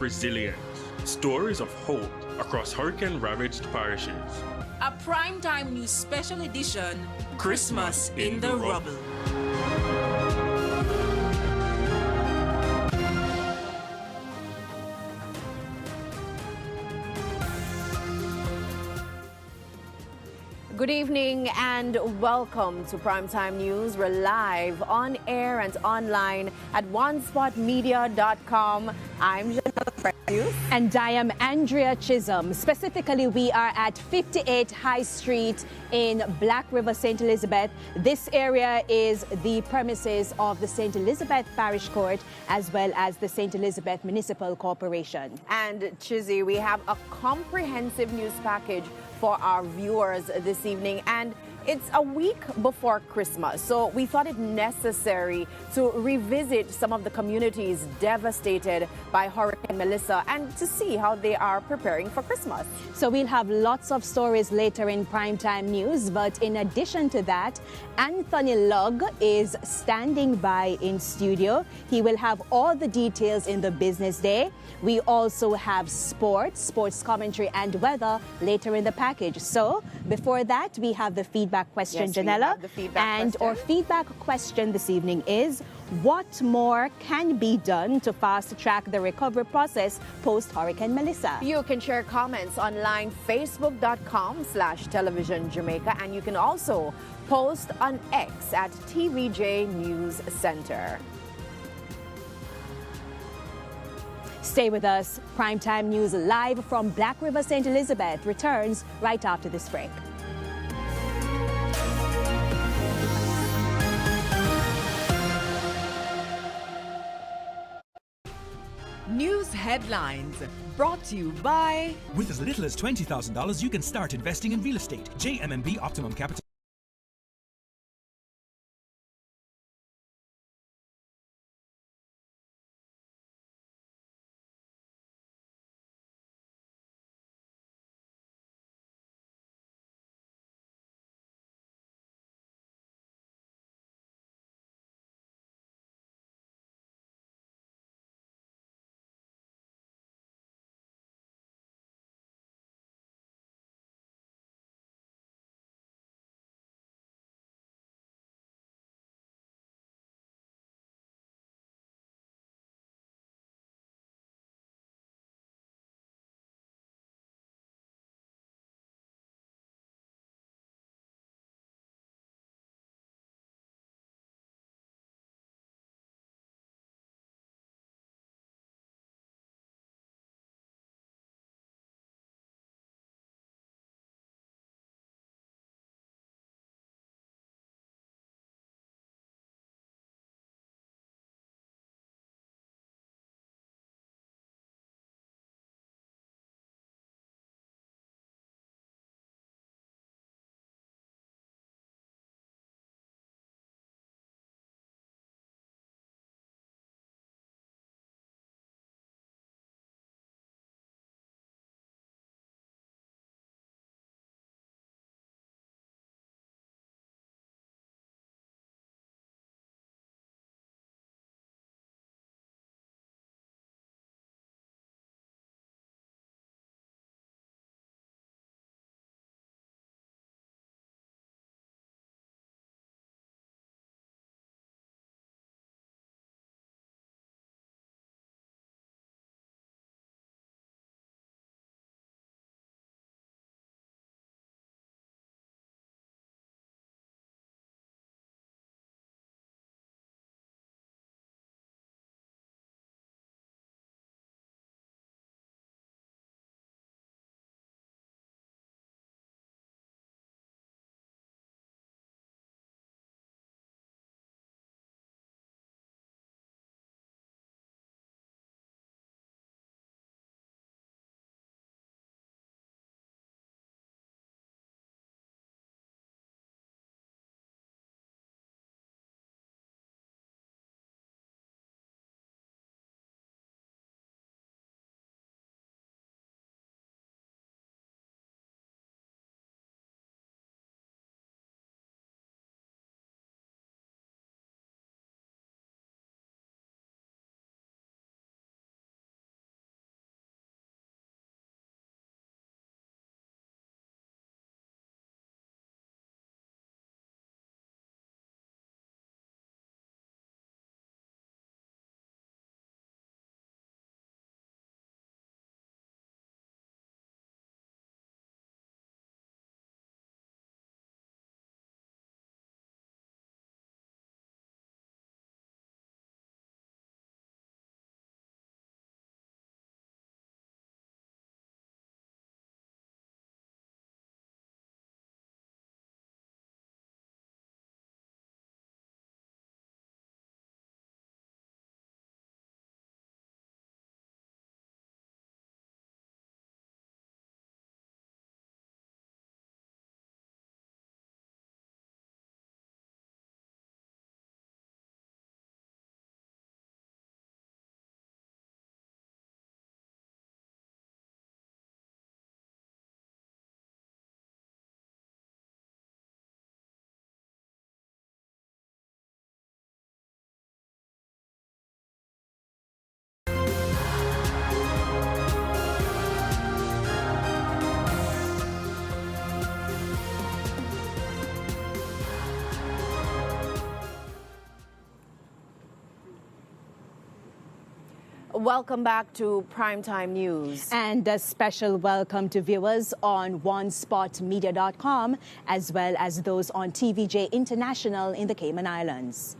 resilience, stories of hope across hurricane-ravaged parishes. A primetime news special edition, Christmas in the Rubble. Good evening and welcome to Primetime News. We're live on air and online at onespotmedia.com. I'm Janelle Precious. And I am Andrea Chisholm. Specifically, we are at 58 High Street in Black River, St. Elizabeth. This area is the premises of the St. Elizabeth Parish Court as well as the St. Elizabeth Municipal Corporation. And Chizzy, we have a comprehensive news package for our viewers this evening, and it's a week before Christmas, so we thought it necessary to revisit some of the communities devastated by Hurricane Melissa and to see how they are preparing for Christmas. So we'll have lots of stories later in Primetime News, but in addition to that, Anthony Lugg is standing by in studio. He will have all the details in the business day. We also have sports commentary and weather later in the package. So before that, we have the feedback question, Yes, Janella. Our feedback question this evening is, what more can be done to fast-track the recovery process post-Hurricane Melissa? You can share comments online, facebook.com/television Jamaica, and you can also post on X at TVJ News Center. Stay with us. Primetime News live from Black River, St. Elizabeth returns right after this break. News headlines brought to you by... With as little as $20,000, you can start investing in real estate. JMMB Optimum Capital. Welcome back to Primetime News. And a special welcome to viewers on onespotmedia.com, as well as those on TVJ International in the Cayman Islands.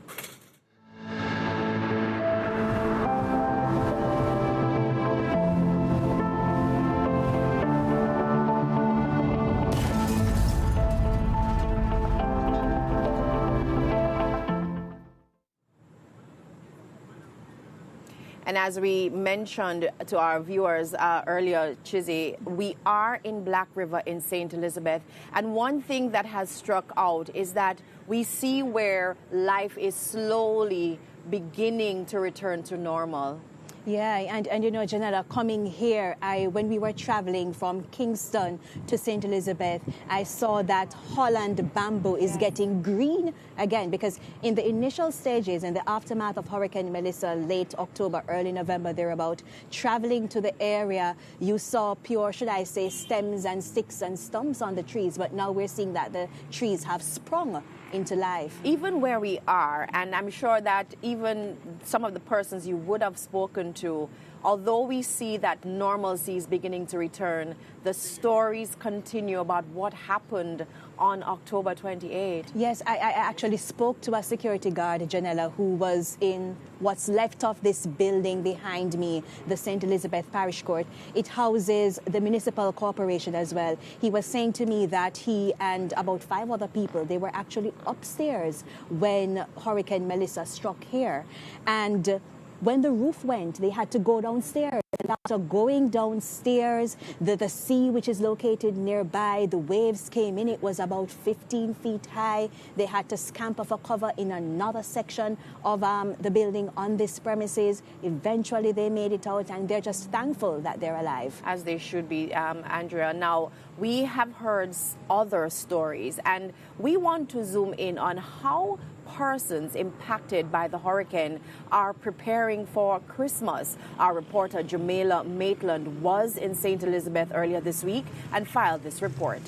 And as we mentioned to our viewers earlier, Chizzy, we are in Black River in St. Elizabeth. And one thing that has struck out is that we see where life is slowly beginning to return to normal. Yeah, and you know, Janella, coming here, when we were traveling from Kingston to St. Elizabeth, I saw that Holland bamboo is getting green again, because in the initial stages, in the aftermath of Hurricane Melissa, late October, early November, thereabout, traveling to the area, you saw pure, should I say, stems and sticks and stumps on the trees, but now we're seeing that the trees have sprung into life. Even where we are, and I'm sure that even some of the persons you would have spoken to, although we see that normalcy is beginning to return, the stories continue about what happened on October 28th. Yes, I actually spoke to a security guard, Janella, who was in what's left of this building behind me, the St. Elizabeth Parish Court. It houses the municipal corporation as well. He was saying to me that he and about 5 other people, they were actually upstairs when Hurricane Melissa struck here. And when the roof went, they had to go downstairs. And after going downstairs, the sea, which is located nearby, the waves came in. It was about 15 feet high. They had to scamper for cover in another section of the building on this premises. Eventually, they made it out, and they're just thankful that they're alive. As they should be, Andrea. Now, we have heard other stories, and we want to zoom in on how persons impacted by the hurricane are preparing for Christmas. Our reporter Jamila Maitland was in St. Elizabeth earlier this week and filed this report.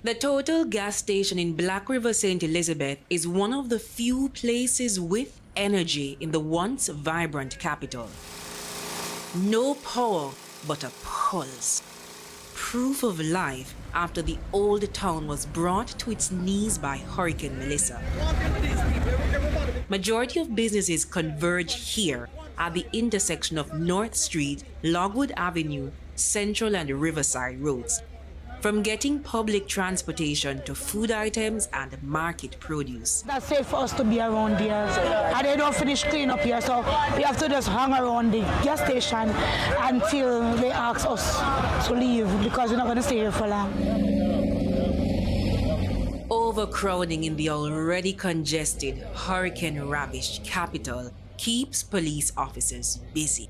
The Total gas station in Black River, St. Elizabeth is one of the few places with energy in the once vibrant capital. No power, but a pulse. Proof of life after the old town was brought to its knees by Hurricane Melissa. Majority of businesses converge here at the intersection of North Street, Logwood Avenue, Central and Riverside roads. From getting public transportation to food items and market produce. That's safe for us to be around here. And they don't finish clean up here, so we have to just hang around the gas station until they ask us to leave, because we're not going to stay here for long. Overcrowding in the already congested, hurricane-ravaged capital keeps police officers busy.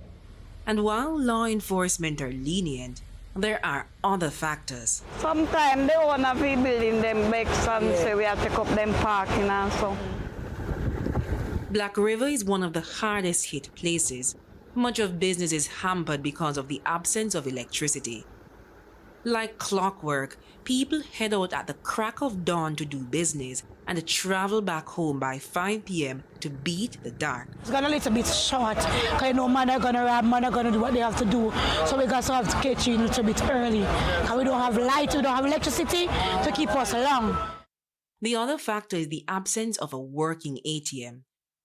And while law enforcement are lenient, there are other factors. Sometimes they want to be building them back, so we have to take up them parking and so. Black River is one of the hardest hit places. Much of business is hampered because of the absence of electricity. Like clockwork, people head out at the crack of dawn to do business and travel back home by 5 p.m. to beat the dark. It's got a little bit short, because you know man are going to rob, man are going to do what they have to do. So we got to have to catch you a little bit early. Because we don't have light, we don't have electricity to keep us along. The other factor is the absence of a working ATM.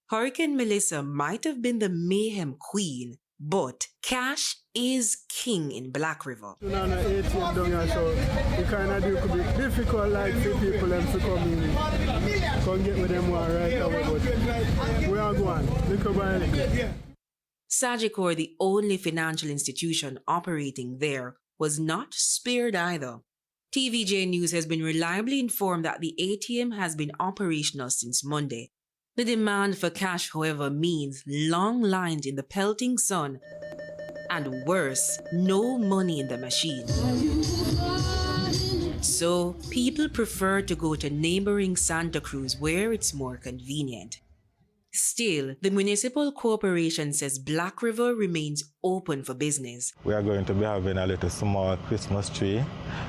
Hurricane Melissa might have been the mayhem queen, but cash is king in Black River. No ATM down here, so the kind of deal could be difficult, like for people them to come in, come get with them one right away, but we are going, little by little. Sagicor, the only financial institution operating there, was not spared either. TVJ News has been reliably informed that the ATM has been operational since Monday. The demand for cash, however, means long lines in the pelting sun, and worse, no money in the machine. So, people prefer to go to neighboring Santa Cruz where it's more convenient. Still, the municipal corporation says Black River remains open for business. We are going to be having a little small Christmas tree,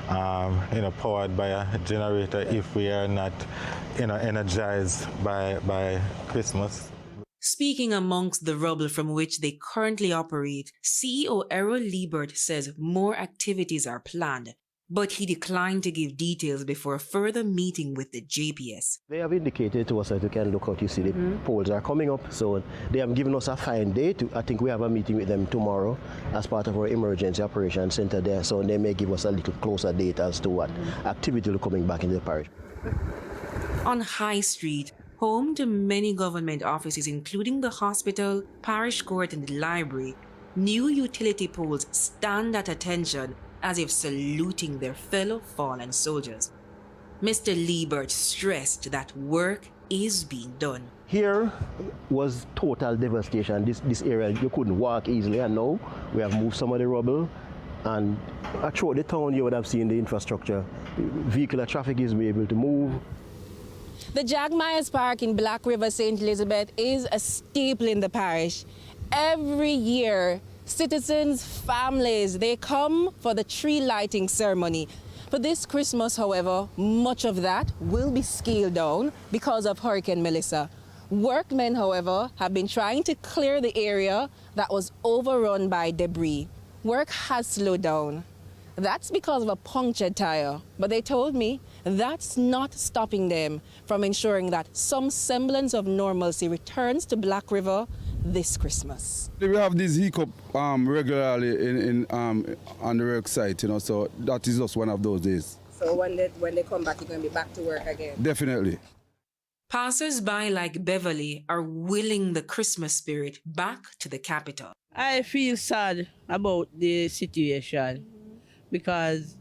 powered by a generator if we are not, energized by Christmas. Speaking amongst the rubble from which they currently operate, CEO Errol Liebert says more activities are planned, but he declined to give details before a further meeting with the JPS. They have indicated to us that we can look out. You see, the polls are coming up, so they have given us a fine date. I think we have a meeting with them tomorrow as part of our emergency operations center there, so they may give us a little closer date as to what activity will be coming back in the parish. On High Street, home to many government offices, including the hospital, parish court, and the library, new utility poles stand at attention as if saluting their fellow fallen soldiers. Mr. Liebert stressed that work is being done. Here was total devastation. This area, you couldn't walk easily, and now we have moved some of the rubble. And throughout the town, you would have seen the infrastructure. Vehicular traffic is able to move. The Jack Myers Park in Black River, St. Elizabeth is a staple in the parish. Every year, citizens, families, they come for the tree lighting ceremony. For this Christmas, however, much of that will be scaled down because of Hurricane Melissa. Workmen, however, have been trying to clear the area that was overrun by debris. Work has slowed down. That's because of a punctured tire, but they told me that's not stopping them from ensuring that some semblance of normalcy returns to Black River this Christmas. We have this hiccup regularly on the work site, you know, so that is just one of those days. So when they come back, you're going to be back to work again? Definitely. Passers-by like Beverly are willing the Christmas spirit back to the capital. I feel sad about the situation because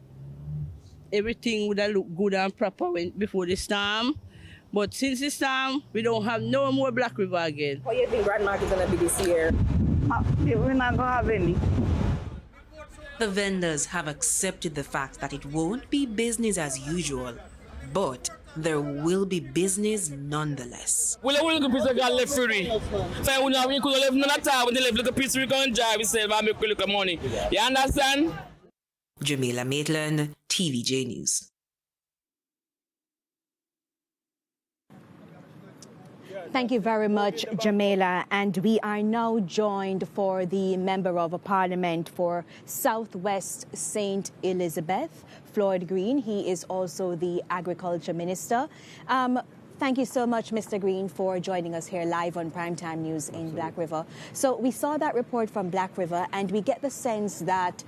everything would have looked good and proper before the storm. But since the storm, we don't have no more Black River again. What do you think Grand Market is going to be this year? We're not going to have any. The vendors have accepted the fact that it won't be business as usual, but there will be business nonetheless. Well, we look at the left free. So we now we could live none at all. When they left look a piece we can drive, we save and make a look of money. You understand? Jamila Maitland, TVJ News. Thank you very much, Jamila. And we are now joined for the Member of Parliament for Southwest St. Elizabeth, Floyd Green. He is also the Agriculture Minister. Thank you so much, Mr. Green, for joining us here live on Primetime News in Black River. So we saw that report from Black River, and we get the sense that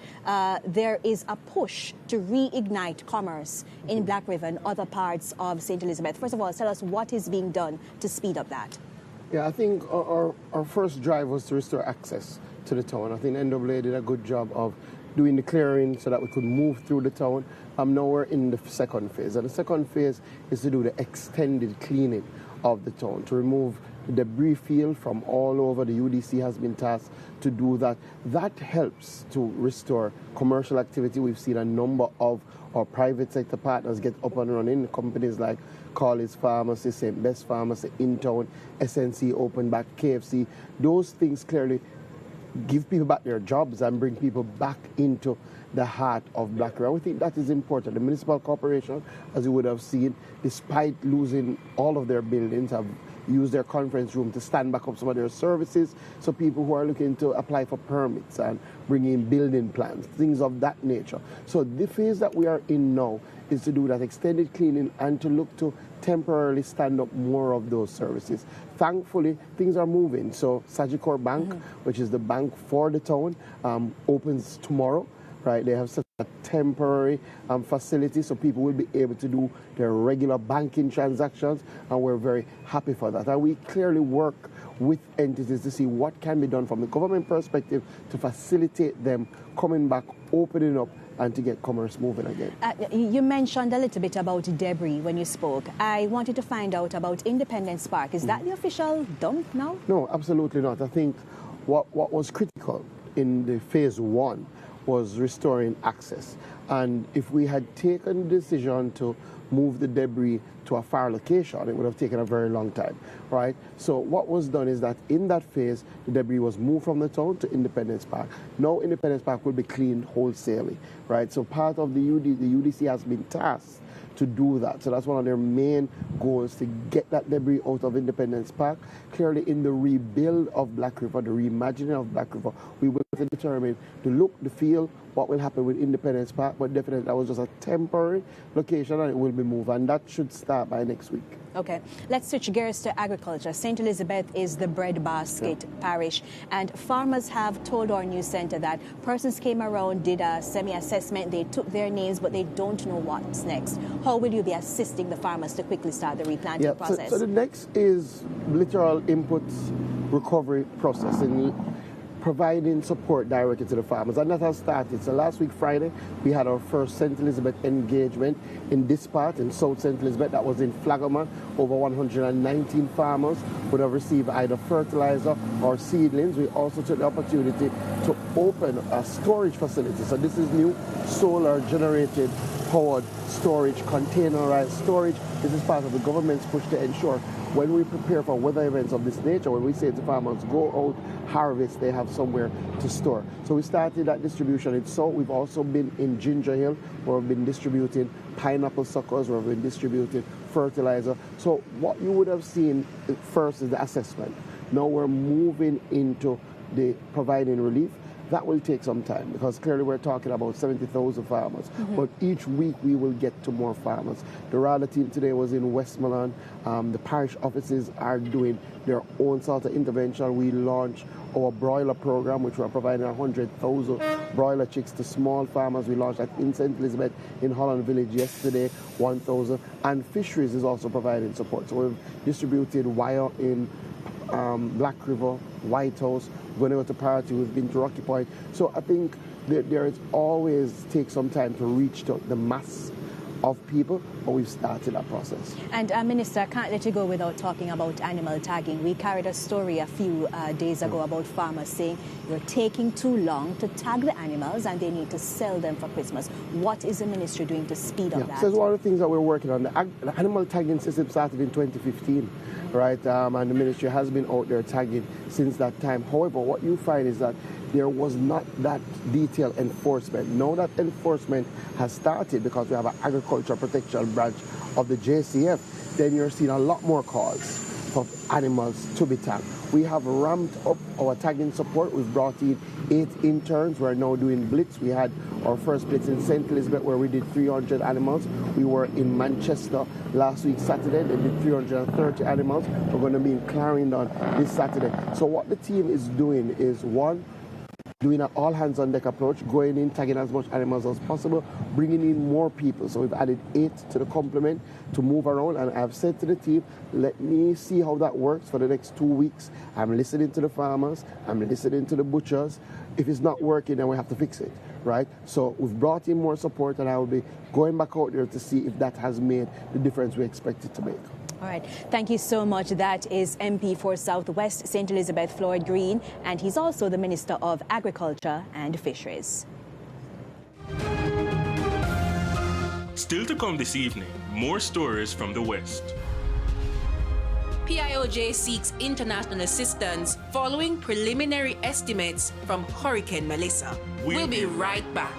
there is a push to reignite commerce in Black River and other parts of St. Elizabeth. First of all, tell us what is being done to speed up that. Yeah, I think our first drive was to restore access to the town. I think NAA did a good job of doing the clearing so that we could move through the town. Now we're in the second phase. And the second phase is to do the extended cleaning of the town, to remove the debris field from all over. The UDC has been tasked to do that. That helps to restore commercial activity. We've seen a number of our private sector partners get up and running. Companies like Collins Pharmacy, St. Best Pharmacy, in town, SNC open back, KFC. Those things clearly give people back their jobs and bring people back into the heart of Black River. We think that is important. The municipal corporation, as you would have seen, despite losing all of their buildings, have used their conference room to stand back up some of their services. So people who are looking to apply for permits and bring in building plans, things of that nature. So the phase that we are in now is to do that extended cleaning and to look to temporarily stand up more of those services. Thankfully, things are moving. So Sagicor Bank, which is the bank for the town, opens tomorrow. Right, they have such a temporary facility, so people will be able to do their regular banking transactions, and we're very happy for that. And we clearly work with entities to see what can be done from the government perspective to facilitate them coming back, opening up, and to get commerce moving again. You mentioned a little bit about debris when you spoke. I wanted to find out about Independence Park. Is that the official dump now? No, absolutely not. I think what was critical in the phase one was restoring access. And if we had taken the decision to move the debris to a far location, it would have taken a very long time, right? So what was done is that in that phase, the debris was moved from the town to Independence Park. Now Independence Park will be cleaned wholesale, right? So part of the UDC has been tasked to do that. So that's one of their main goals, to get that debris out of Independence Park. Clearly, in the rebuild of Black River, the reimagining of Black River, we will determine the look, the feel, what will happen with Independence Park, but definitely that was just a temporary location and it will be moved, and that should start by next week. Okay, let's switch gears to agriculture. St. Elizabeth is the breadbasket parish, and farmers have told our news centre that persons came around, did a semi-assessment, they took their names, but they don't know what's next. How will you be assisting the farmers to quickly start the replanting process? So the next is literal inputs recovery process, and providing support directly to the farmers, and that has started. So last week Friday we had our first St. Elizabeth engagement in this part, in South St. Elizabeth. That was in Flaggerman. Over 119 farmers would have received either fertilizer or seedlings. We also took the opportunity to open a storage facility. So this is new solar generated powered storage, containerized storage. This is part of the government's push to ensure when we prepare for weather events of this nature, when we say to farmers, go out, harvest, they have somewhere to store. So we started that distribution in South. We've also been in Ginger Hill, where we've been distributing pineapple suckers, where we've been distributing fertilizer. So what you would have seen first is the assessment. Now we're moving into the providing relief. That will take some time, because clearly we're talking about 70,000 farmers. But each week we will get to more farmers. The RADA team today was in Westmoreland. The parish offices are doing their own sort of intervention. We launched our broiler program, which we're providing 100,000 broiler chicks to small farmers. We launched that in St. Elizabeth, in Holland Village yesterday, 1,000. And fisheries is also providing support. So we've distributed wire in Black River, White House, we're going to go to Parity, we've been to Rocky Point. So I think there is always take some time to reach to the mass of people, but we've started that process. And Minister, I can't let you go without talking about animal tagging. We carried a story a few days ago about farmers saying you're taking too long to tag the animals and they need to sell them for Christmas. What is the ministry doing to speed up that? So it's one of the things that we're working on. The animal tagging system started in 2015. Right, and the ministry has been out there tagging since that time. However, what you find is that there was not that detailed enforcement. Now that enforcement has started, because we have an agriculture protection branch of the JCF, then you're seeing a lot more calls for animals to be tagged. We have ramped up our tagging support. We've brought in 8 interns. We're now doing blitz. We had our first blitz in St. Elizabeth, where we did 300 animals. We were in Manchester last week, Saturday. They did 330 animals. We're going to be in Clarendon this Saturday. So what the team is doing is, one, doing an all-hands-on-deck approach, going in, tagging as much animals as possible, bringing in more people. So we've added 8 to the complement to move around, and I've said to the team, let me see how that works for the next 2 weeks. I'm listening to the farmers, I'm listening to the butchers. If it's not working, then we have to fix it, right? So we've brought in more support, and I will be going back out there to see if that has made the difference we expected to make. All right. Thank you so much. That is MP for Southwest St. Elizabeth, Floyd Green, and he's also the Minister of Agriculture and Fisheries. Still to come this evening, more stories from the West. PIOJ seeks international assistance following preliminary estimates from Hurricane Melissa. We'll be right back.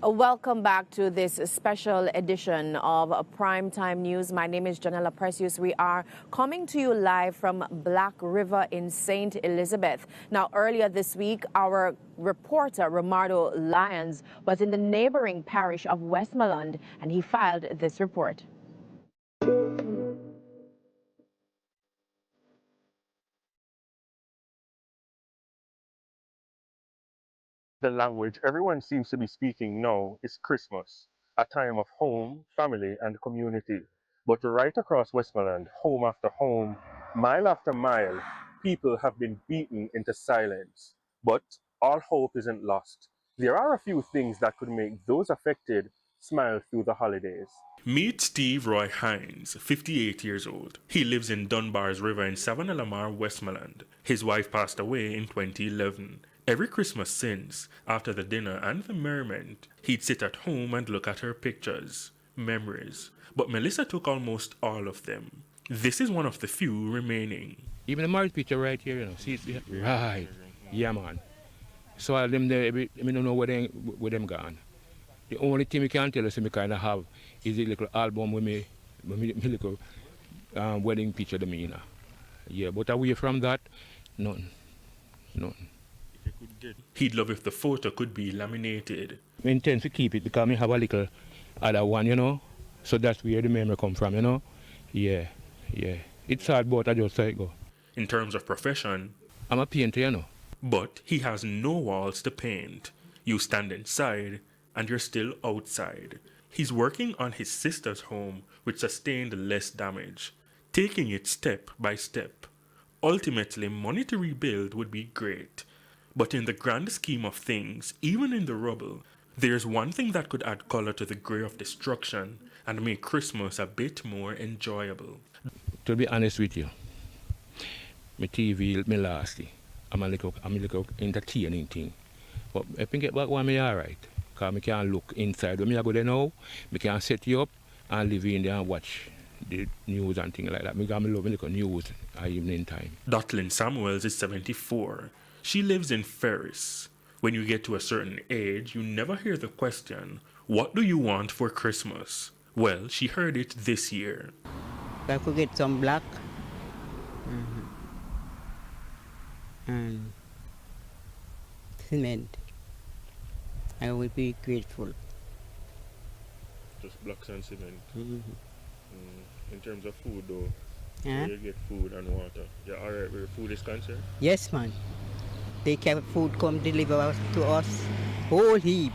Welcome back to this special edition of Primetime News. My name is Janella Precious. We are coming to you live from Black River in St. Elizabeth. Now, earlier this week, our reporter, Romardo Lyons, was in the neighboring parish of Westmoreland, and he filed this report. The language everyone seems to be speaking now is Christmas, a time of home, family, and community. But right across Westmoreland, home after home, mile after mile, people have been beaten into silence. But all hope isn't lost. There are a few things that could make those affected smile through the holidays. Meet Steve Roy Hines, 58 years old. He lives in Dunbar's River in Savannah-Lamar, Westmoreland. His wife passed away in 2011. Every Christmas since, after the dinner and the merriment, he'd sit at home and look at her pictures, memories. But Melissa took almost all of them. This is one of the few remaining. Even the marriage picture right here, you know, see it? Right. Yeah, man. So all them there, I don't know where them gone. The only thing we can tell us we kind of have is a little album with me little wedding picture, the meaner. Yeah, but away from that, nothing. Nothing. He'd love if the photo could be laminated. I intend to keep it because I have a little other one, you know. So that's where the memory come from, you know. Yeah. It's hard, but I just say it go. In terms of profession, I'm a painter, you know. But he has no walls to paint. You stand inside and you're still outside. He's working on his sister's home, which sustained less damage, taking it step by step. Ultimately, money to rebuild would be great. But in the grand scheme of things, even in the rubble, there's one thing that could add color to the grey of destruction and make Christmas a bit more enjoyable. To be honest with you, my TV, my lasty, I'm a little entertaining thing. But I think back when I'm alright, because I can look inside. When I go there now, I can set you up and live in there and watch the news and things like that. I love little news at evening time. Dotlin Samuels is 74. She lives in Ferris. When you get to a certain age, you never hear the question, what do you want for Christmas? Well, she heard it this year. I could get some black. And cement. I would be grateful. Just blocks and cement. In terms of food though, where you get food and water, you're alright where food is concerned? Yes, man. They kept food come deliver to us whole heap.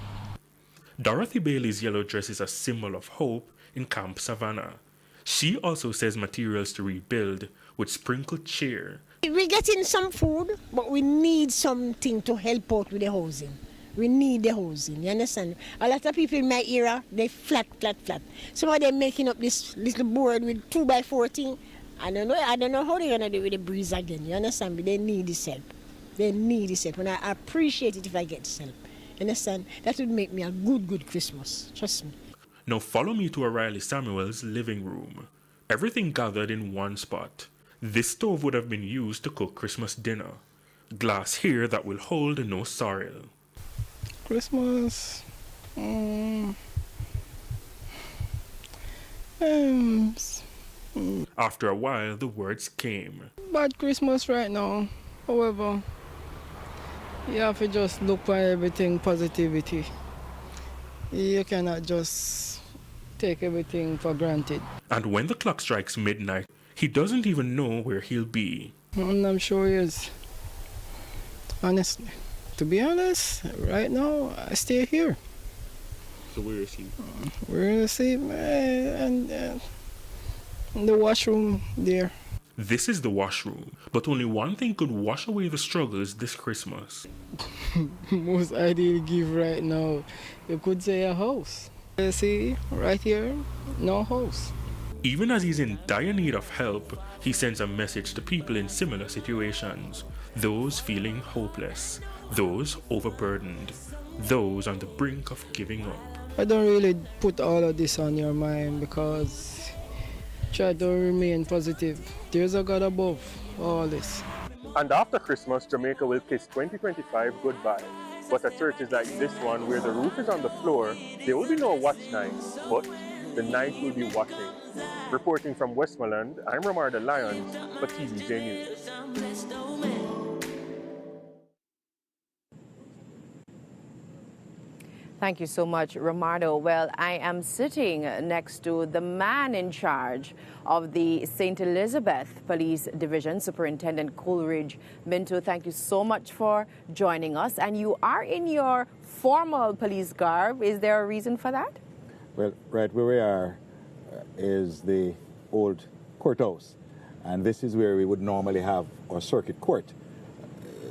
Dorothy Bailey's yellow dress is a symbol of hope in Camp Savannah. She also says materials to rebuild would sprinkle cheer. We're getting some food, but we need something to help out with the housing. We need the housing, you understand? A lot of people in my era, they flat. Some of them making up this little board with 2x4 thing. I don't know how they're gonna do with the breeze again, you understand? But they need this help. They need this help, and I appreciate it if I get this help. You understand? That would make me a good Christmas, trust me. Now follow me to O'Reilly Samuel's living room. Everything gathered in one spot. This stove would have been used to cook Christmas dinner. Glass here that will hold no sorrel. Christmas. After a while, the words came. Bad Christmas right now. However, you have to just look for everything positivity. You cannot just take everything for granted. And when the clock strikes midnight, he doesn't even know where he'll be. I'm sure he is. Honestly. To be honest, right now, I stay here. So where is he? We're in the same, and in the washroom there. This is the washroom, but only one thing could wash away the struggles this Christmas. Most ideal gift right now, you could say a house. You see, right here, no house. Even as he's in dire need of help, he sends a message to people in similar situations. Those feeling hopeless, those overburdened, those on the brink of giving up. I don't really put all of this on your mind because try to remain positive. There's a God above all this. And after Christmas, Jamaica will kiss 2025 goodbye. But at churches like this one, where the roof is on the floor, there will be no watch night, but the night will be watching. Reporting from Westmoreland, I'm Ramar Lyons for TVJ News. Thank you so much, Romardo. Well, I am sitting next to the man in charge of the St. Elizabeth Police Division, Superintendent Coleridge. Mento, thank you so much for joining us. And you are in your formal police garb. Is there a reason for that? Well, right where we are is the old courthouse. And this is where we would normally have our circuit court.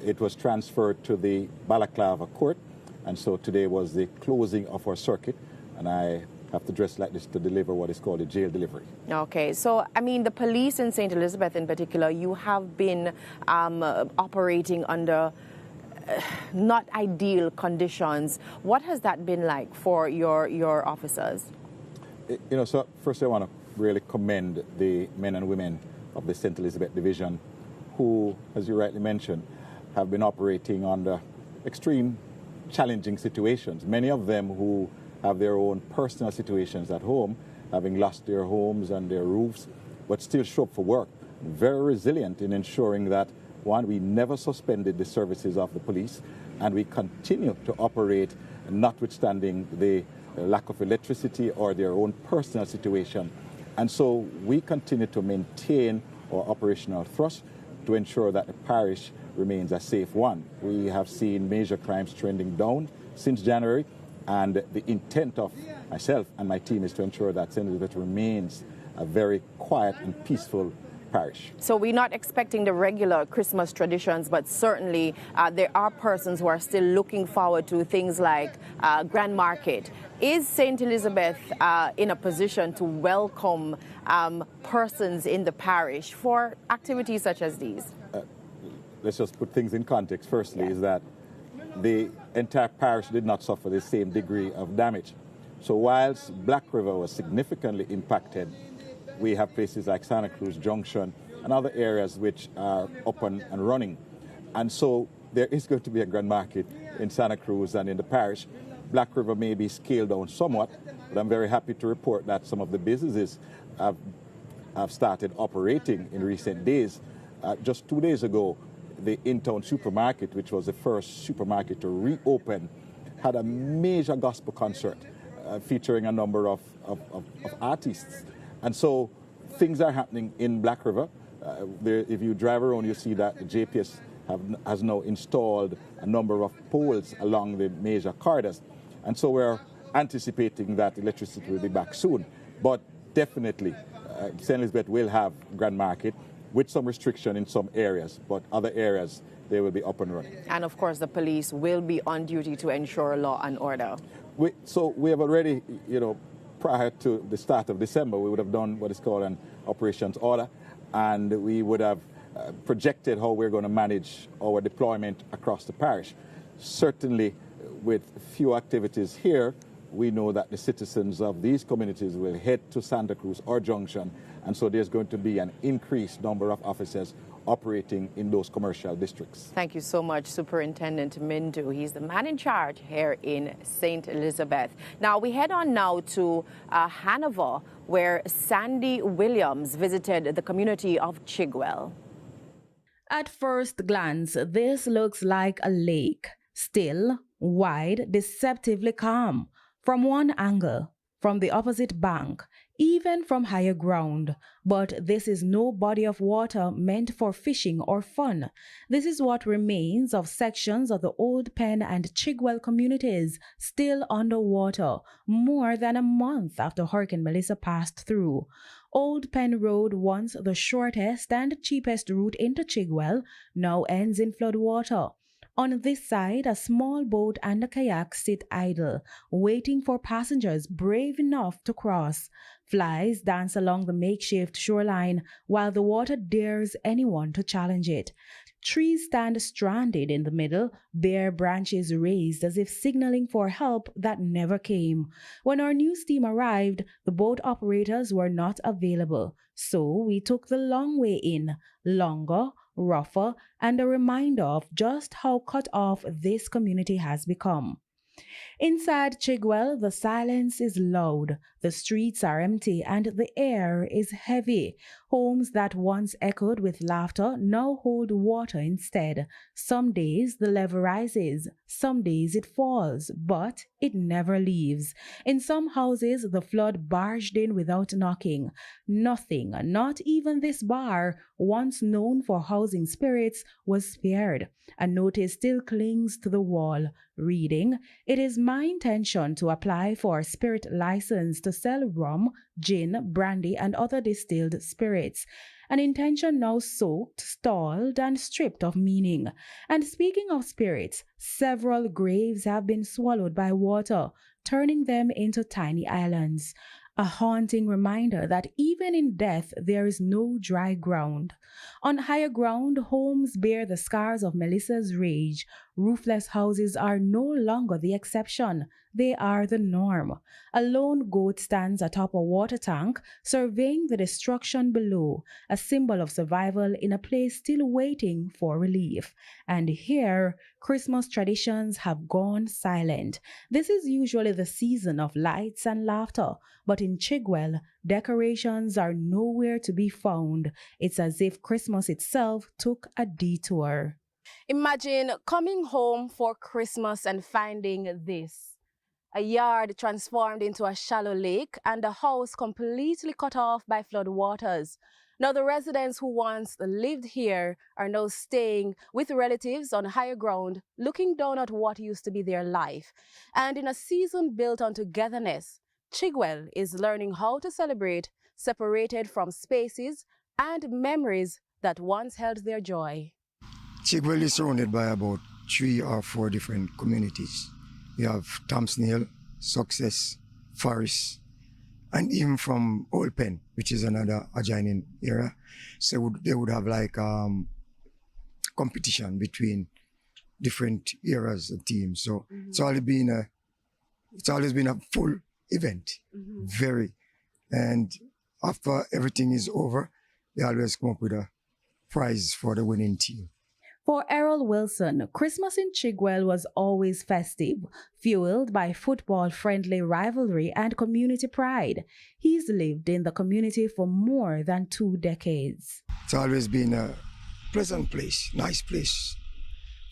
It was transferred to the Balaclava court. And so today was the closing of our circuit, and I have to dress like this to deliver what is called a jail delivery. Okay, so I mean the police in St. Elizabeth in particular, you have been operating under not ideal conditions. What has that been like for your officers? So first I want to really commend the men and women of the St. Elizabeth Division who, as you rightly mentioned, have been operating under extreme challenging situations. Many of them who have their own personal situations at home, having lost their homes and their roofs, but still show up for work. Very resilient in ensuring that, one, we never suspended the services of the police, and we continue to operate notwithstanding the lack of electricity or their own personal situation. And so we continue to maintain our operational thrust to ensure that the parish remains a safe one. We have seen major crimes trending down since January, and the intent of myself and my team is to ensure that St. Elizabeth remains a very quiet and peaceful parish. So we're not expecting the regular Christmas traditions, but certainly there are persons who are still looking forward to things like Grand Market. Is St. Elizabeth in a position to welcome persons in the parish for activities such as these? Let's just put things in context. Firstly, is that the entire parish did not suffer the same degree of damage. So whilst Black River was significantly impacted, we have places like Santa Cruz Junction and other areas which are up and running. And so there is going to be a Grand Market in Santa Cruz and in the parish. Black River may be scaled down somewhat, but I'm very happy to report that some of the businesses have started operating in recent days. Just 2 days ago, the in-town supermarket, which was the first supermarket to reopen, had a major gospel concert featuring a number of artists. And so things are happening in Black River. If you drive around, you see that the JPS has now installed a number of poles along the major corridors. And so we're anticipating that electricity will be back soon. But definitely, St. Elizabeth will have Grand Market, with some restriction in some areas, but other areas they will be up and running. And of course the police will be on duty to ensure law and order. So we have already, prior to the start of December, we would have done what is called an operations order, and we would have projected how we're going to manage our deployment across the parish. Certainly with few activities here, we know that the citizens of these communities will head to Santa Cruz or Junction, and so there's going to be an increased number of officers operating in those commercial districts. Thank you so much, Superintendent Mindu. He's the man in charge here in St. Elizabeth. Now we head on now to Hanover, where Sandy Williams visited the community of Chigwell. At first glance, this looks like a lake, still, wide, deceptively calm. From one angle, from the opposite bank, even from higher ground. But this is no body of water meant for fishing or fun. This is what remains of sections of the Old Pen and Chigwell communities still underwater, more than a month after Hurricane Melissa passed through. Old Pen Road, once the shortest and cheapest route into Chigwell, now ends in floodwater. On this side, a small boat and a kayak sit idle, waiting for passengers brave enough to cross. Flies dance along the makeshift shoreline, while the water dares anyone to challenge it. Trees stand stranded in the middle, bare branches raised as if signaling for help that never came. When our news team arrived, the boat operators were not available, so we took the long way in, longer, rougher, and a reminder of just how cut off this community has become. Inside Chigwell, the silence is loud, the streets are empty, and the air is heavy. Homes that once echoed with laughter now hold water instead. Some days the level rises, some days it falls, but it never leaves. In some houses, the flood barged in without knocking. Nothing, not even this bar, once known for housing spirits, was spared. A notice still clings to the wall, reading, "It is my intention to apply for a spirit license to sell rum, gin, brandy, and other distilled spirits." An intention now soaked, stalled, and stripped of meaning. And speaking of spirits, several graves have been swallowed by water, turning them into tiny islands. A haunting reminder that even in death there is no dry ground. On higher ground, homes bear the scars of Melissa's rage. Roofless houses are no longer the exception, they are the norm. A lone goat stands atop a water tank, surveying the destruction below, a symbol of survival in a place still waiting for relief. And here, Christmas traditions have gone silent. This is usually the season of lights and laughter, but in Chigwell, decorations are nowhere to be found. It's as if Christmas itself took a detour. Imagine coming home for Christmas and finding this. A yard transformed into a shallow lake and a house completely cut off by flood waters. Now the residents who once lived here are now staying with relatives on higher ground, looking down at what used to be their life. And in a season built on togetherness, Chigwell is learning how to celebrate, separated from spaces and memories that once held their joy. Chigwell is surrounded by about 3 or 4 different communities. We have Thompsonhill, Success, Forest, and even from Old Pen, which is another adjoining area. So they would have like competition between different eras and teams. So it's always been a full event, very. And after everything is over, they always come up with a prize for the winning team. For Errol Wilson, Christmas in Chigwell was always festive, fueled by football-friendly rivalry and community pride. He's lived in the community for more than 2 decades. It's always been a pleasant place, nice place.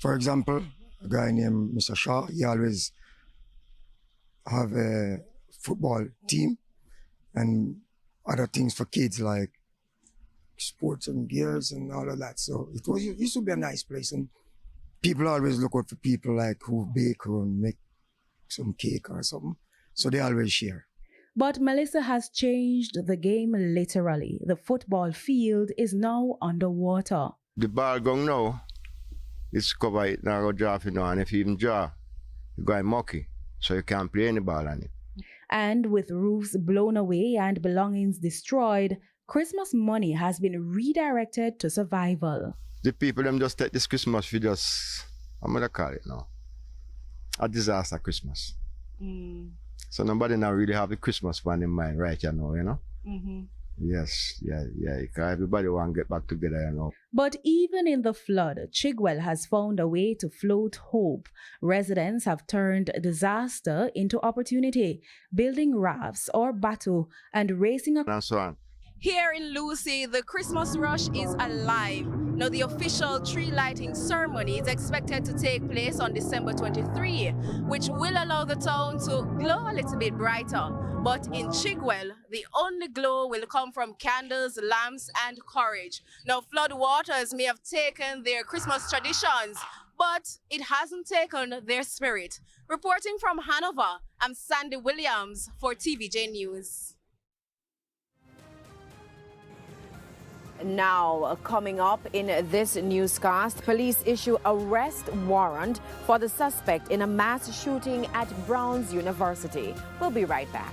For example, a guy named Mr. Shaw, he always have a football team and other things for kids like sports and gears and all of that. So it used to be a nice place, and people always look out for people like who bake or make some cake or something. So they always share. But Melissa has changed the game literally. The football field is now underwater. The ball going now, it's covered, it now go draw for now, and if you even draw, you go mucky, so you can't play any ball on it. And with roofs blown away and belongings destroyed, Christmas money has been redirected to survival. The people them just take this Christmas for just, I'm gonna call it now, a disaster Christmas. So nobody now really have the Christmas fund in mind right now, you know? Yes, because everybody want to get back together, you know. But even in the flood, Chigwell has found a way to float hope. Residents have turned disaster into opportunity, building rafts or bateaux and racing and so on. Here in Lucy, the Christmas rush is alive. Now, the official tree lighting ceremony is expected to take place on December 23, which will allow the town to glow a little bit brighter. But in Chigwell, the only glow will come from candles, lamps, and courage. Now, flood waters may have taken their Christmas traditions, but it hasn't taken their spirit. Reporting from Hanover, I'm Sandy Williams for TVJ News. Now, coming up in this newscast, police issue arrest warrant for the suspect in a mass shooting at Brown's University. We'll be right back.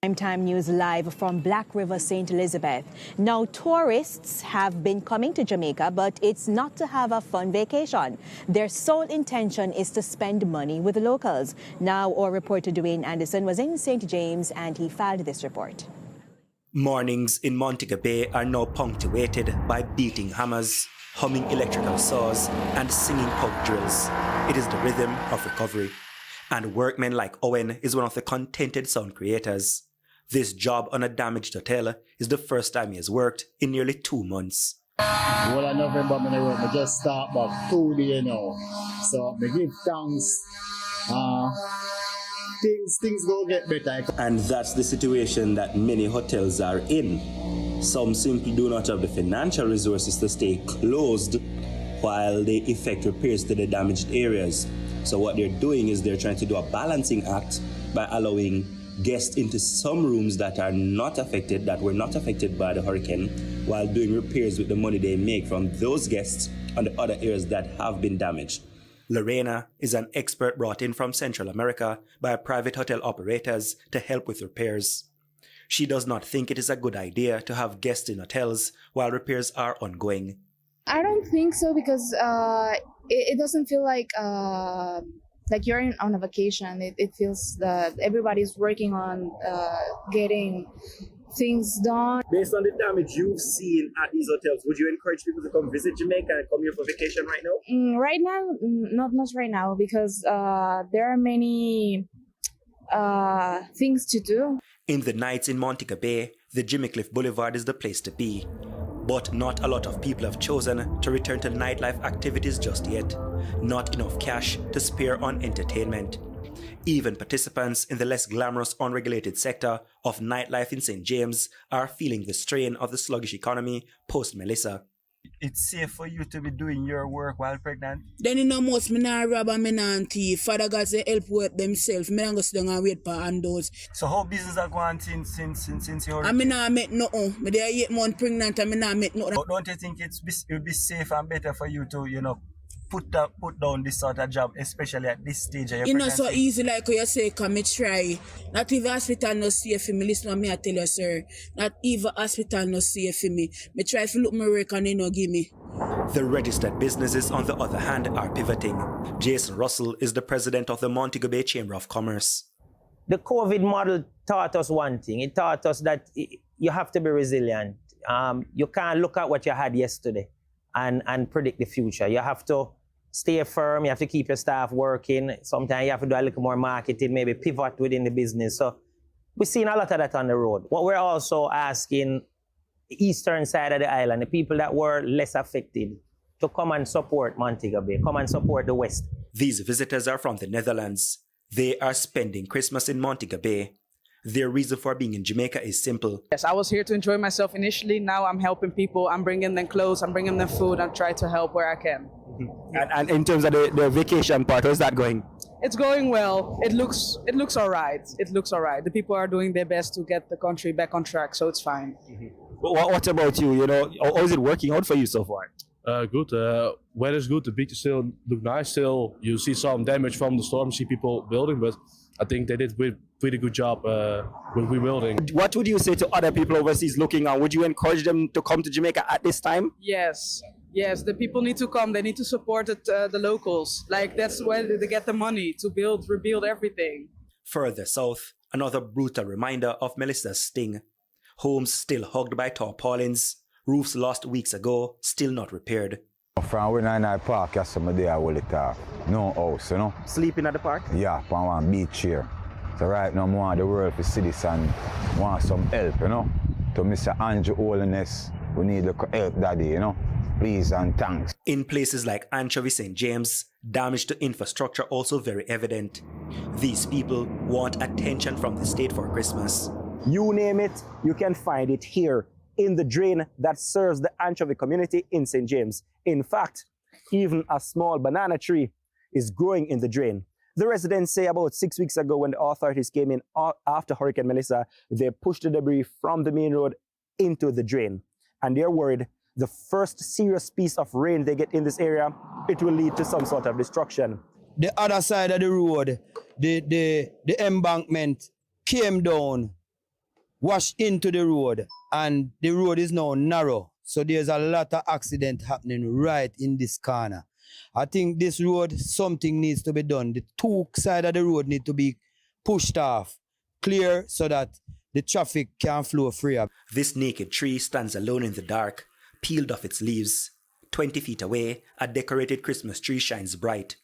Primetime News live from Black River, St. Elizabeth. Now, tourists have been coming to Jamaica, but it's not to have a fun vacation. Their sole intention is to spend money with the locals. Now, our reporter Dwayne Anderson was in St. James and he filed this report. Mornings in Montego Bay are now punctuated by beating hammers, humming electrical saws, and singing pub drills. It is the rhythm of recovery. And workmen like Owen is one of the contented sound creators. This job on a damaged hotel is the first time he has worked in nearly 2 months. Well, in November, I just start back 2 days now. So I give thanks. Things go get better. And that's the situation that many hotels are in. Some simply do not have the financial resources to stay closed while they effect repairs to the damaged areas. So what they're doing is they're trying to do a balancing act by allowing guests into some rooms that are not affected, that were not affected by the hurricane, while doing repairs with the money they make from those guests on the other areas that have been damaged. Lorena is an expert brought in from Central America by private hotel operators to help with repairs. She does not think it is a good idea to have guests in hotels while repairs are ongoing. I don't think so because it doesn't feel like you're on a vacation. It feels that everybody's working on getting things done. Based on the damage you've seen at these hotels, would you encourage people to come visit Jamaica and come here for vacation right now? Right now, not much right now because there are many things to do. In the nights in Montego Bay, the Jimmy Cliff Boulevard is the place to be. But not a lot of people have chosen to return to nightlife activities just yet. Not enough cash to spare on entertainment. Even participants in the less glamorous unregulated sector of nightlife in St. James are feeling the strain of the sluggish economy post-Melissa. It's safe for you to be doing your work while pregnant? Then you know most me not rob and me not thief. Father God say help work themselves. Me not go sit down and wait for handouts. So how business are going since you're... And me not make nothing. Me there 8 months pregnant and me not make nothing. But don't you think it would be safe and better for you to, you know, put down this sort of job, especially at this stage of your pregnancy? It's not so easy like you say, come me try. Not even hospital no safe for me. Listen to me, I tell you, sir. Not even hospital no safe for me. Me try to look my work and they no give me. The registered businesses, on the other hand, are pivoting. Jason Russell is the president of the Montego Bay Chamber of Commerce. The COVID model taught us one thing. It taught us that you have to be resilient. You can't look at what you had yesterday and predict the future. You have to stay firm. You have to keep your staff working. Sometimes you have to do a little more marketing, maybe pivot within the business. So we've seen a lot of that on the road. What we're also asking the eastern side of the island, the people that were less affected, to come and support Montego Bay, come and support the West. These visitors are from the Netherlands. They are spending Christmas in Montego Bay. Their reason for being in Jamaica is simple. Yes, I was here to enjoy myself initially. Now I'm helping people. I'm bringing them clothes. I'm bringing them food. I'm trying to help where I can. And in terms of the vacation part, how's that going? It's going well. It looks all right. It looks all right. The people are doing their best to get the country back on track, so it's fine. What about you? You know, how is it working out for you so far? Good. Weather's good. The beaches still look nice. Still, you see some damage from the storm. See people building, but I think they did a pretty good job with rebuilding. What would you say to other people overseas looking on? Would you encourage them to come to Jamaica at this time? Yes. Yes, the people need to come. They need to support the locals. Like, that's where they get the money to rebuild everything. Further south, another brutal reminder of Melissa's sting. Homes still hugged by tarpaulins, roofs lost weeks ago, still not repaired. From when I park, I saw my day I will no house, you know. Sleeping at the park? Yeah, on one beach here. So right now I want the world to see this and want some help, you know. To Mr. Andrew Holiness, we need help, daddy, you know. Please and thanks. In places like Anchovy St. James, damage to infrastructure also very evident. These people want attention from the state for Christmas. You name it, you can find it here in the drain that serves the Anchovy community in St. James. In fact, even a small banana tree is growing in the drain. The residents say about 6 weeks ago when the authorities came in after Hurricane Melissa, they pushed the debris from the main road into the drain. And they're worried the first serious piece of rain they get in this area, it will lead to some sort of destruction. The other side of the road, the embankment came down wash into the road, and the road is now narrow. So there's a lot of accident happening right in this corner. I think this road, something needs to be done. The two sides of the road need to be pushed off, clear, so that the traffic can flow free. This naked tree stands alone in the dark, peeled off its leaves. 20 feet away, a decorated Christmas tree shines bright.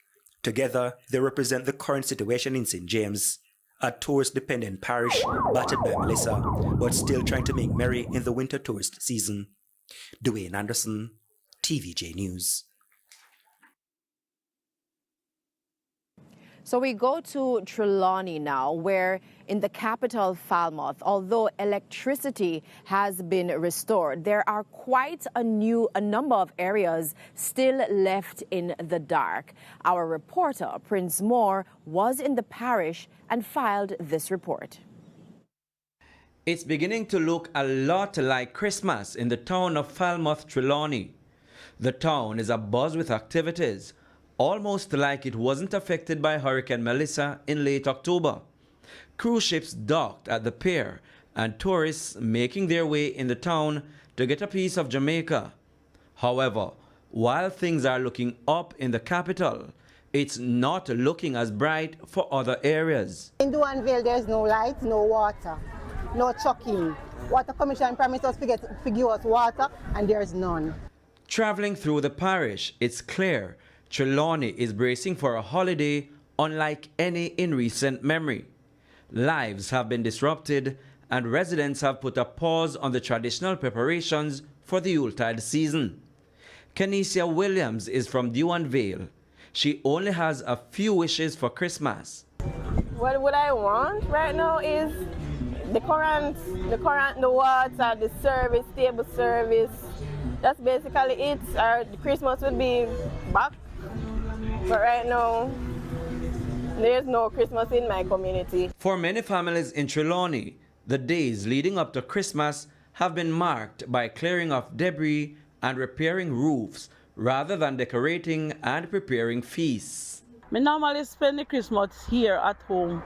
Together, they represent the current situation in St. James, a tourist-dependent parish battered by Melissa, but still trying to make merry in the winter tourist season. Dwayne Anderson, TVJ News. So we go to Trelawny now, where in the capital, Falmouth, although electricity has been restored, there are quite a number of areas still left in the dark. Our reporter, Prince Moore, was in the parish and filed this report. It's beginning to look a lot like Christmas in the town of Falmouth, Trelawny. The town is abuzz with activities, almost like it wasn't affected by Hurricane Melissa in late October. Cruise ships docked at the pier and tourists making their way in the town to get a piece of Jamaica. However, while things are looking up in the capital, it's not looking as bright for other areas. In Duanville, there's no light, no water, no trucking. Water Commission promised us to give us water, and there's none. Traveling through the parish, it's clear Trelawny is bracing for a holiday unlike any in recent memory. Lives have been disrupted and residents have put a pause on the traditional preparations for the Yuletide season. Kenesia Williams is from Duanville. She only has a few wishes for Christmas. What I want right now is the current, the water, the service, stable service. That's basically it. The Christmas will be back. But right now, there's no Christmas in my community. For many families in Trelawny, the days leading up to Christmas have been marked by clearing off debris and repairing roofs rather than decorating and preparing feasts. We normally spend the Christmas here at home.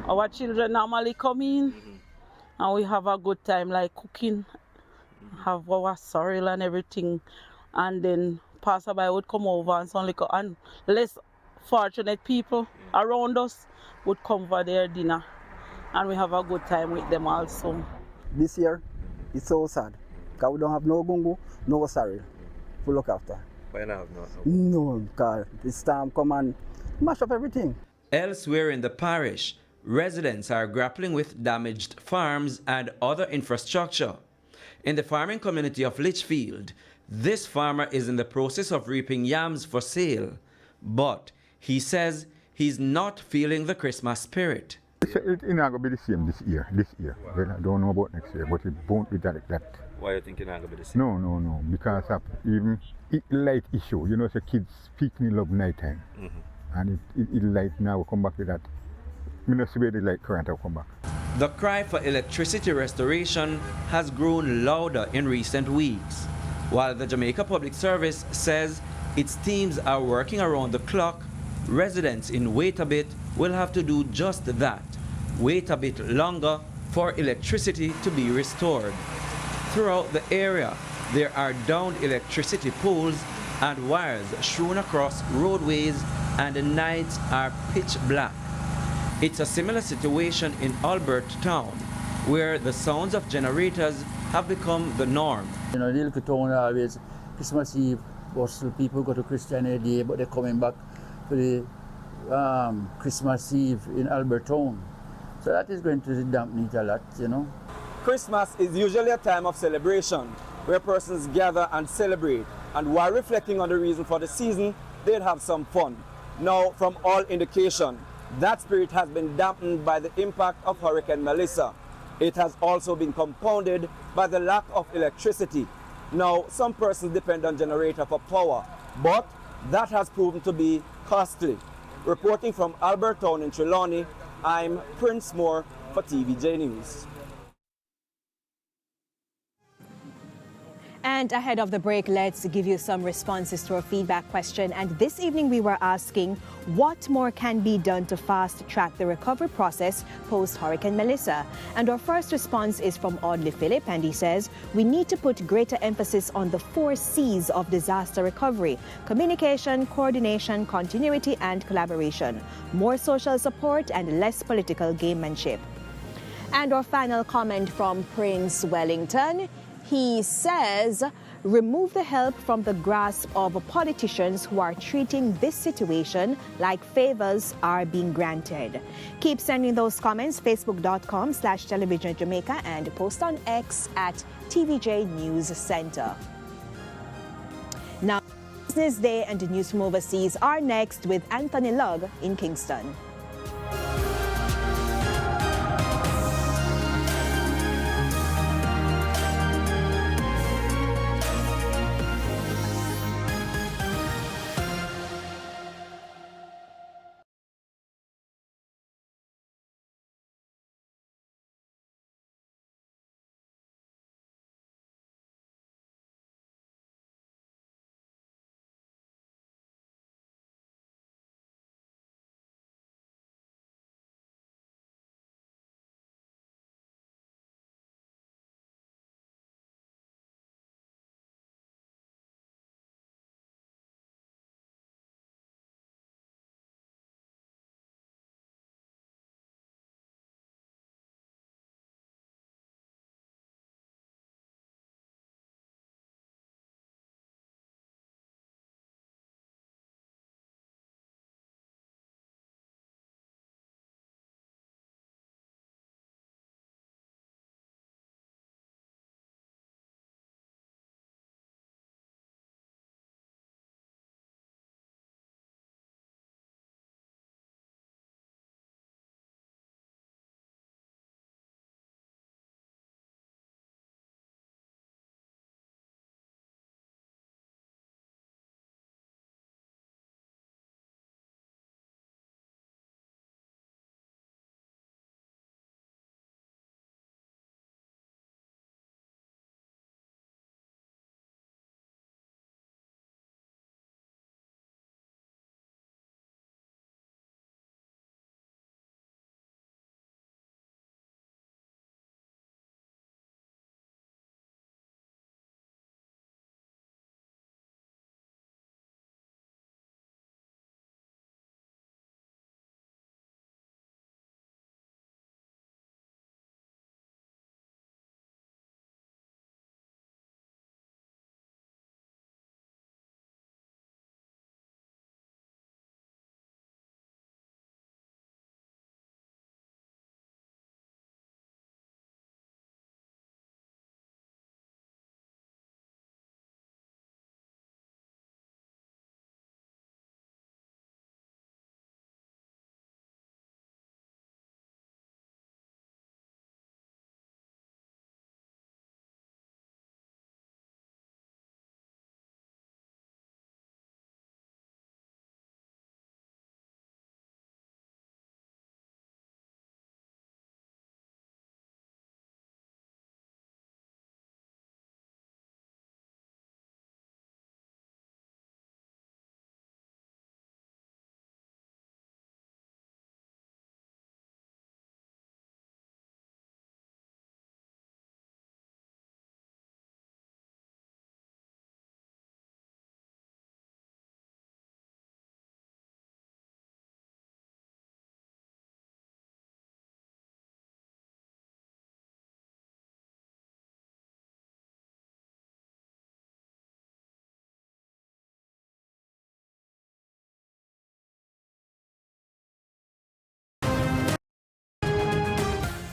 Our children normally come in and we have a good time, like cooking, have our sorrel and everything, and then passerby would come over and some liquor, and less fortunate people around us would come for their dinner, and we have a good time with them also. This year, it's so sad, because we don't have no gungu, no sorrel to look after. Why not? No, because the storm come and mash up everything. Elsewhere in the parish, residents are grappling with damaged farms and other infrastructure. In the farming community of Litchfield, this farmer is in the process of reaping yams for sale, but he says he's not feeling the Christmas spirit. It's not going to be the same this year. I don't know about next year, but it won't be that. Why do you think it's not going to be the same? No, because of even light issue. You know, so kids picking up night time. And it light now will come back to that. I don't see where the light current will come back. The cry for electricity restoration has grown louder in recent weeks. While the Jamaica Public Service says its teams are working around the clock, residents in Wait a Bit will have to do just that, wait a bit longer for electricity to be restored. Throughout the area, there are downed electricity poles and wires strewn across roadways, and the nights are pitch black. It's a similar situation in Albert Town, where the sounds of generators have become the norm. You know, the little town always, Christmas Eve, most people go to Christianity Day, but they're coming back to the Christmas Eve in Albert Town. So that is going to dampen it a lot, you know. Christmas is usually a time of celebration, where persons gather and celebrate, and while reflecting on the reason for the season, they'd have some fun. Now, from all indication, that spirit has been dampened by the impact of Hurricane Melissa. It has also been compounded by the lack of electricity. Now, some persons depend on generator for power, but that has proven to be costly. Reporting from Albert Town in Trelawny, I'm Prince Moore for TVJ News. And And ahead of the break, let's give you some responses to our feedback question. And this evening we were asking what more can be done to fast-track the recovery process post-Hurricane Melissa. And our first response is from Audley Phillip, and he says, we need to put greater emphasis on the 4 C's of disaster recovery: communication, coordination, continuity, and collaboration. More social support and less political gamemanship. And our final comment from Prince Wellington. He says, remove the help from the grasp of politicians who are treating this situation like favors are being granted. Keep sending those comments, facebook.com/television Jamaica, and post on X at TVJ News Center. Now, Business Day and the news from overseas are next with Anthony Lugg in Kingston.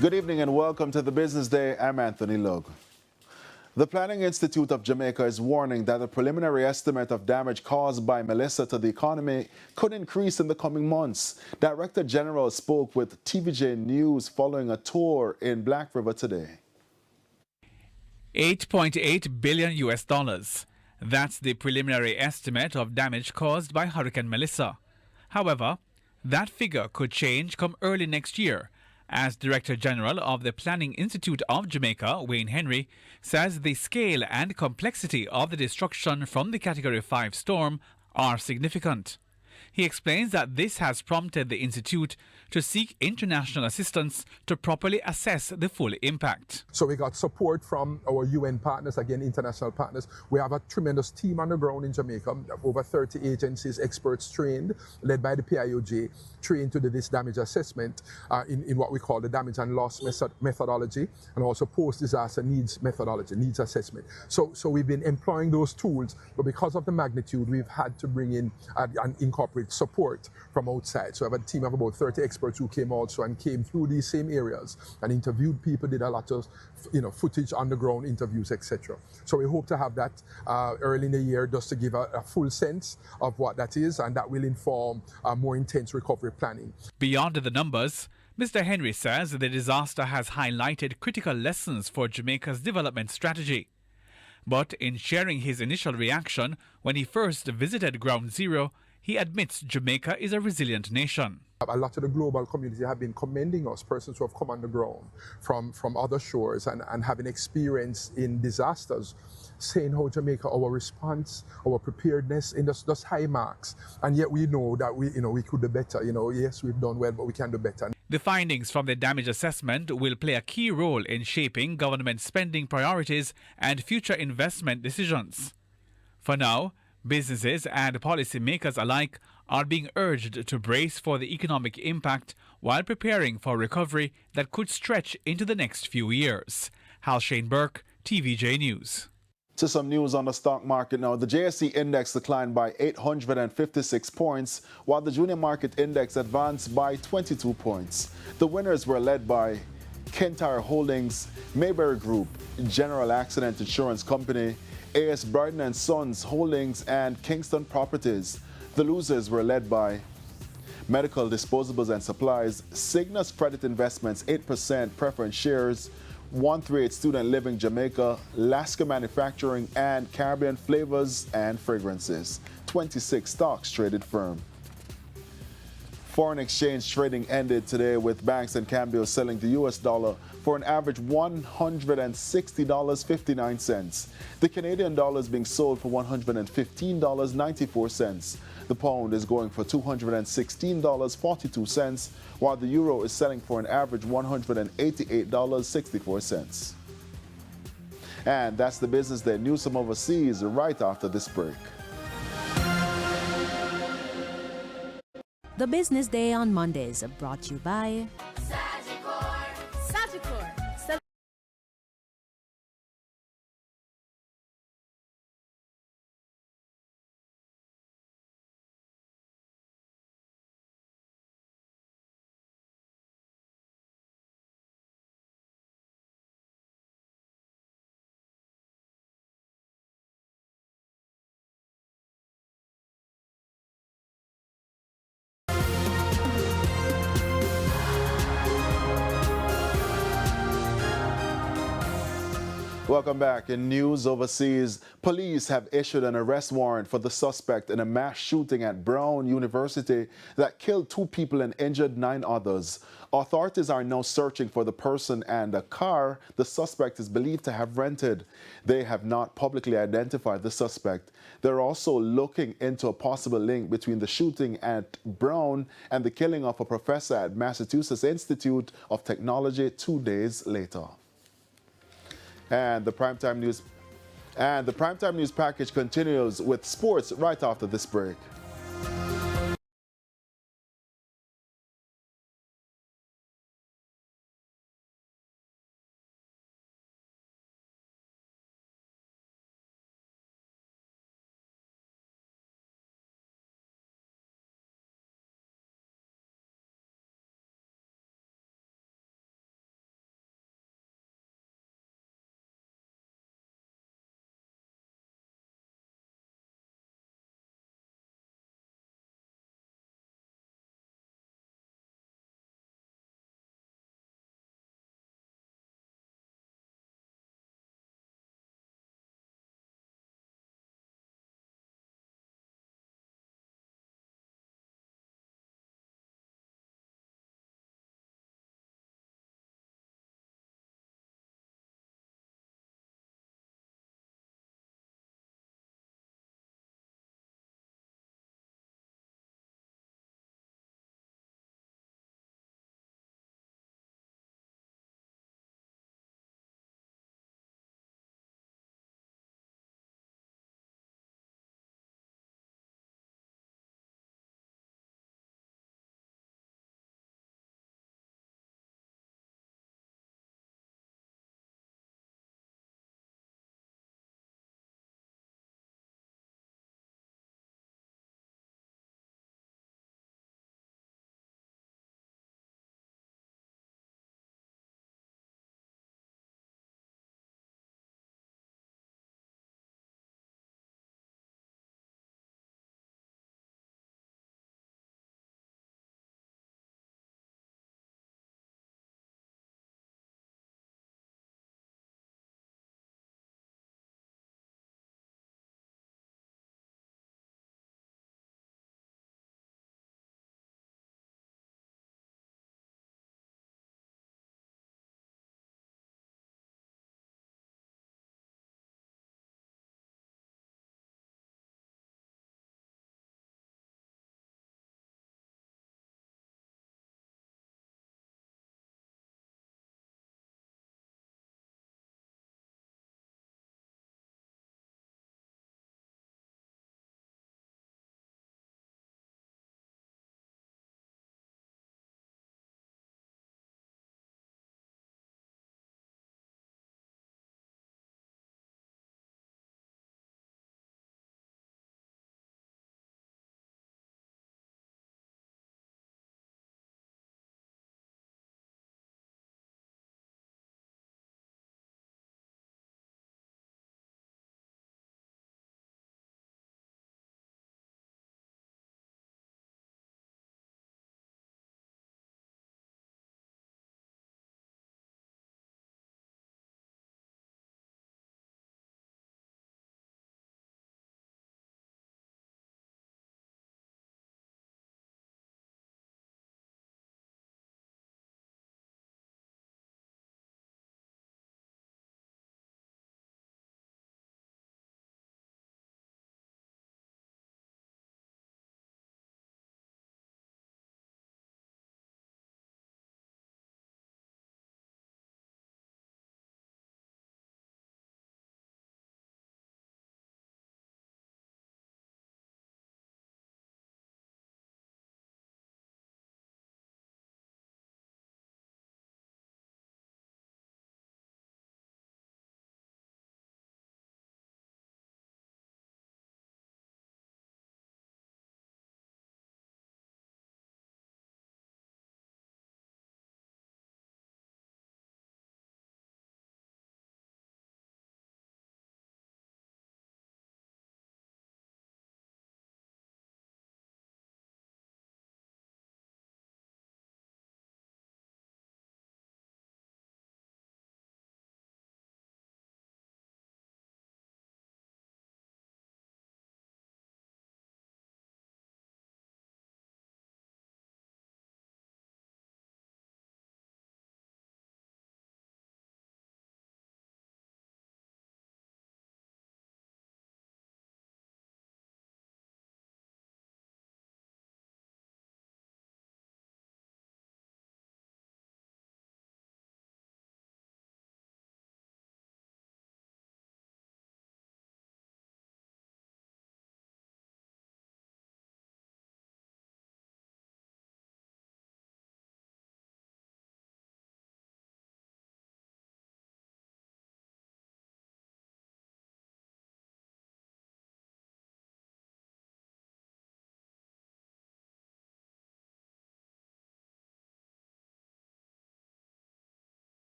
Good evening and welcome to the Business Day. I'm Anthony Lugg. The Planning Institute of Jamaica is warning that the preliminary estimate of damage caused by Melissa to the economy could increase in the coming months. Director General spoke with TVJ News following a tour in Black River today. $8.8 billion. That's the preliminary estimate of damage caused by Hurricane Melissa. However, that figure could change come early next year As Director General of the Planning Institute of Jamaica, Wayne Henry, says the scale and complexity of the destruction from the Category 5 storm are significant. He explains that this has prompted the Institute to seek international assistance to properly assess the full impact. So we got support from our UN partners, again, international partners. We have a tremendous team on the ground in Jamaica, over 30 agencies, experts trained, led by the PIOJ, trained to do this damage assessment in what we call the damage and loss methodology, and also post-disaster needs methodology, needs assessment. So we've been employing those tools, but because of the magnitude, we've had to bring in and incorporate support from outside. So I have a team of about 30 experts who came also and came through these same areas and interviewed people, did a lot of footage on the ground, interviews, etc. So we hope to have that early in the year just to give a full sense of what that is, and that will inform more intense recovery planning. Beyond the numbers, Mr. Henry says the disaster has highlighted critical lessons for Jamaica's development strategy. But in sharing his initial reaction when he first visited Ground Zero, he admits Jamaica is a resilient nation. A lot of the global community have been commending us, persons who have come on the ground from other shores and having experience in disasters, saying how Jamaica, our response, our preparedness, in just high marks. And yet we know that we could do better. Yes, we've done well, but we can do better. The findings from the damage assessment will play a key role in shaping government spending priorities and future investment decisions. For now, businesses and policymakers alike are being urged to brace for the economic impact while preparing for recovery that could stretch into the next few years. Hal Shane Burke, TVJ News. To some news on the stock market now. The JSE index declined by 856 points, while the junior market index advanced by 22 points. The winners were led by Kentire Holdings, Mayberry Group, General Accident Insurance Company, A.S. Bryden & Sons Holdings, and Kingston Properties. The losers were led by Medical Disposables and Supplies, Cygnus Credit Investments 8% preference shares, 138 Student Living Jamaica, Lasca Manufacturing, and Caribbean Flavors and Fragrances. 26 stocks traded firm. Foreign exchange trading ended today with banks and Cambio selling the US dollar for an average $160.59. The Canadian dollar is being sold for $115.94. The pound is going for $216.42, while the euro is selling for an average $188.64. And that's the Business Day. News from overseas right after this break. The Business Day on Mondays brought to you by Sagicor. Welcome back. In news overseas, police have issued an arrest warrant for the suspect in a mass shooting at Brown University that killed 2 people and injured 9 others. Authorities are now searching for the person and a car the suspect is believed to have rented. They have not publicly identified the suspect. They're also looking into a possible link between the shooting at Brown and the killing of a professor at Massachusetts Institute of Technology 2 days later. And the Primetime News package continues with sports right after this break.